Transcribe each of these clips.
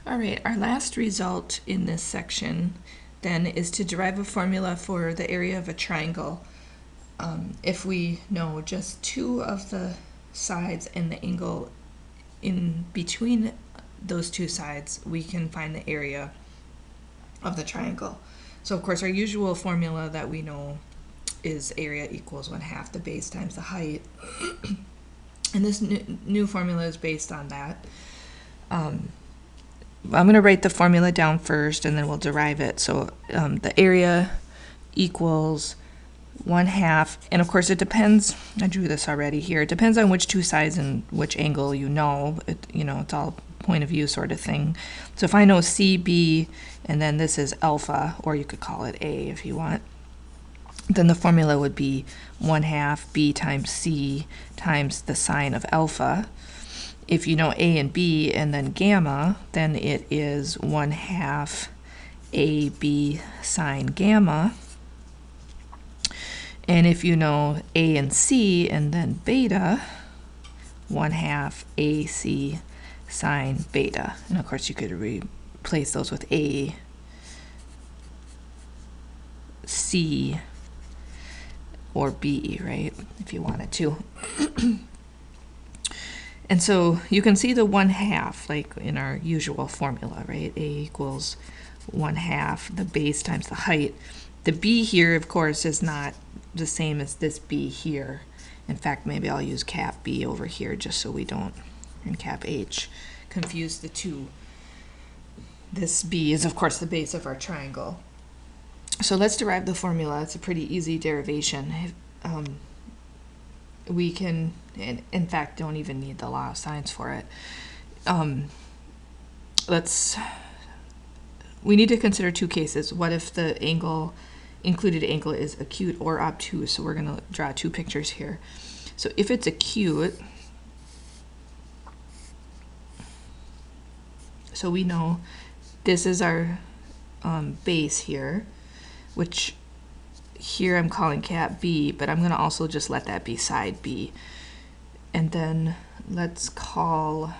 All right, our last result in this section then is to derive a formula for the area of a triangle. If we know just two of the sides and the angle in between those two sides, we can find the area of the triangle. So of course our usual formula that we know is area equals 1/2 the base times the height. And this new formula is based on that. I'm going to write the formula down first and then we'll derive it. So the area equals 1/2, and of course it depends, I drew this already here, it depends on which two sides and which angle you know. It's all point of view sort of thing. So if I know CB and then this is alpha, or you could call it A if you want, then the formula would be 1/2 B times C times the sine of alpha. If you know A and B and then gamma, then it is 1/2 AB sine gamma. And if you know A and C and then beta, 1/2 AC sine beta. And of course you could replace those with A, C, or B, right, if you wanted to. And so you can see the 1/2 like in our usual formula, right? A equals 1/2 the base times the height. The B here, of course, is not the same as this B here. In fact, maybe I'll use cap B over here just so we don't, and cap H, confuse the two. This B is, of course, the base of our triangle. So let's derive the formula. It's a pretty easy derivation. We can, in fact, don't even need the law of sines for it. We need to consider two cases. What if the included angle is acute or obtuse? So we're going to draw two pictures here. So if it's acute, so we know this is our base here, which here I'm calling cap B, but I'm going to also just let that be side B. And then let's call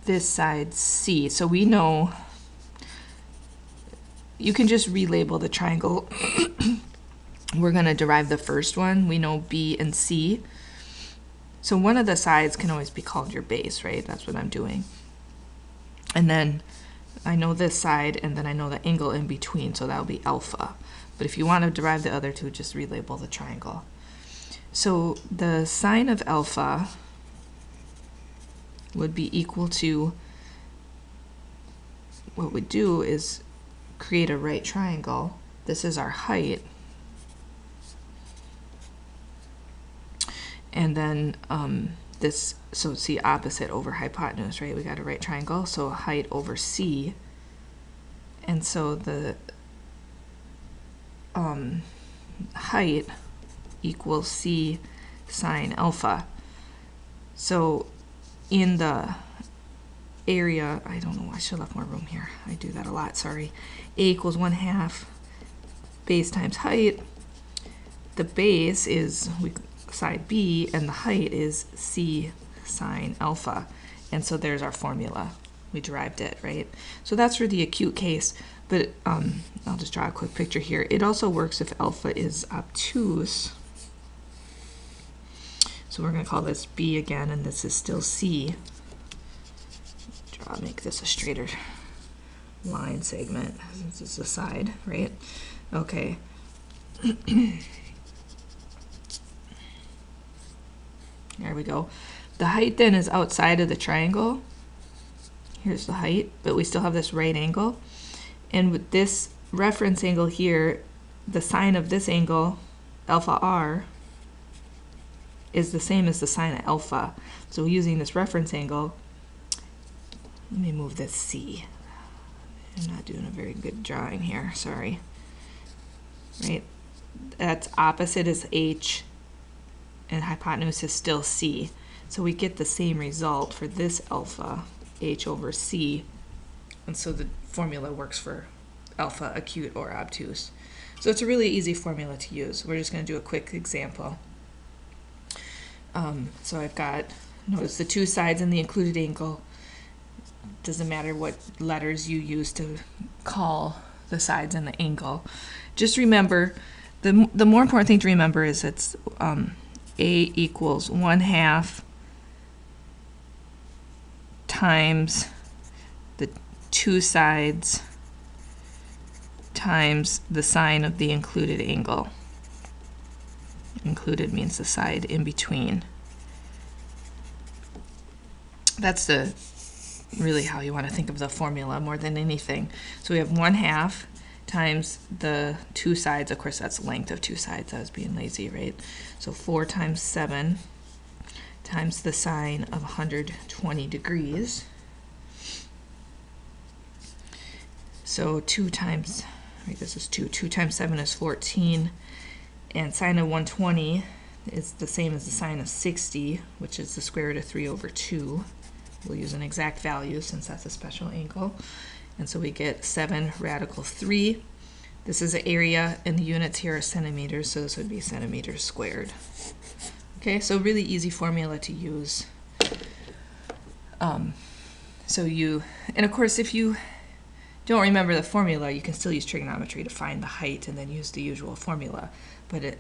this side C. So we know, you can just relabel the triangle. We're going to derive the first one. We know B and C. So one of the sides can always be called your base, right? That's what I'm doing. And then I know this side, and then I know the angle in between, so that'll be alpha. But if you want to derive the other two, just relabel the triangle. So the sine of alpha would be equal to, what we do is create a right triangle. This is our height. And then this, so see, opposite over hypotenuse, right? We got a right triangle, so height over C. And so the height equals C sine alpha. So in the area, I don't know, I should have left more room here. I do that a lot, sorry. A equals 1/2 base times height. The base is side B, and the height is C sine alpha. And so there's our formula. We derived it, right? So that's for the acute case, but I'll just draw a quick picture here. It also works if alpha is obtuse. So we're going to call this B again, and this is still C. Make this a straighter line segment since it's a side, right? Okay. There we go. The height then is outside of the triangle. Here's the height, but we still have this right angle. And with this reference angle here, the sine of this angle, alpha r, is the same as the sine of alpha. So using this reference angle, let me move this C. I'm not doing a very good drawing here, sorry. Right? That's opposite is H, and hypotenuse is still C. So we get the same result for this alpha, H over C. And so the formula works for alpha, acute, or obtuse. So it's a really easy formula to use. We're just going to do a quick example. So I've got, notice the two sides and the included angle. doesn't matter what letters you use to call the sides and the angle. Just remember, the more important thing to remember is it's A equals 1/2 times the two sides times the sine of the included angle. Included means the side in between. That's really how you want to think of the formula more than anything. So we have 1/2 times the two sides. Of course, that's length of two sides. I was being lazy, right? So 4 times 7 times the sine of 120 degrees. So 2 times, right, this is 2. 2 times 7 is 14. And sine of 120 is the same as the sine of 60, which is the square root of 3 over 2. We'll use an exact value since that's a special angle. And so we get 7 radical 3. This is the area, and the units here are centimeters, so this would be centimeters squared. Okay, so really easy formula to use. And of course, if you don't remember the formula, you can still use trigonometry to find the height and then use the usual formula. But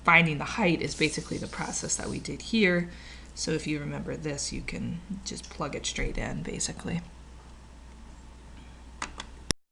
finding the height is basically the process that we did here. So if you remember this, you can just plug it straight in, basically.